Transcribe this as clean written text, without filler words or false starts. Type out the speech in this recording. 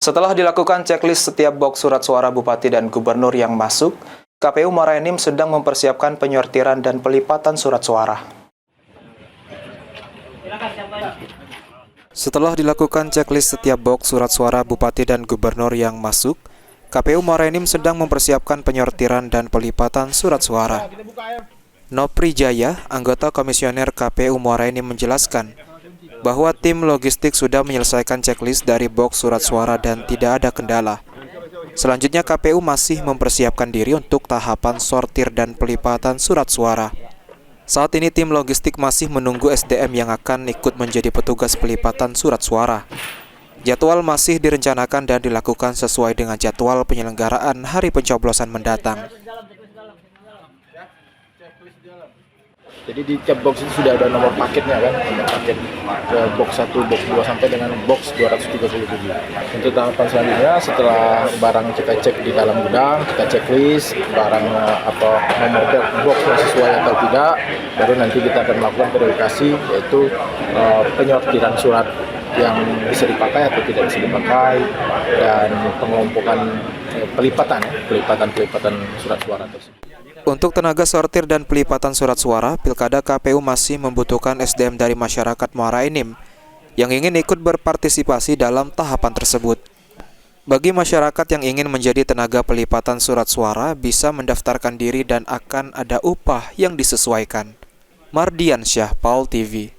Setelah dilakukan checklist setiap box surat suara bupati dan gubernur yang masuk, KPU Muara Enim sedang mempersiapkan penyortiran dan pelipatan surat suara. Setelah dilakukan checklist setiap box surat suara bupati dan gubernur yang masuk, KPU Muara Enim sedang mempersiapkan penyortiran dan pelipatan surat suara. Nopri Jaya, anggota komisioner KPU Muara Enim menjelaskan bahwa tim logistik sudah menyelesaikan checklist dari box surat suara dan tidak ada kendala. Selanjutnya KPU masih mempersiapkan diri untuk tahapan sortir dan pelipatan surat suara. Saat ini tim logistik masih menunggu SDM yang akan ikut menjadi petugas pelipatan surat suara. Jadwal masih direncanakan dan dilakukan sesuai dengan jadwal penyelenggaraan hari pencoblosan mendatang. Jadi di tiap box itu sudah ada nomor paketnya kan, nomor paket ke box 1, box 2 sampai dengan box 237. Untuk tahapan selanjutnya setelah barang kita cek di dalam gudang, kita checklist barang nomor box yang sesuai atau tidak, baru nanti kita akan melakukan verifikasi, yaitu penyortiran surat yang bisa dipakai atau tidak bisa dipakai, dan pengelompokan pelipatan surat suara tersebut. Untuk tenaga sortir dan pelipatan surat suara, Pilkada KPU masih membutuhkan SDM dari masyarakat Muara Enim yang ingin ikut berpartisipasi dalam tahapan tersebut. Bagi masyarakat yang ingin menjadi tenaga pelipatan surat suara, bisa mendaftarkan diri dan akan ada upah yang disesuaikan. Mardiansyah, Paul TV.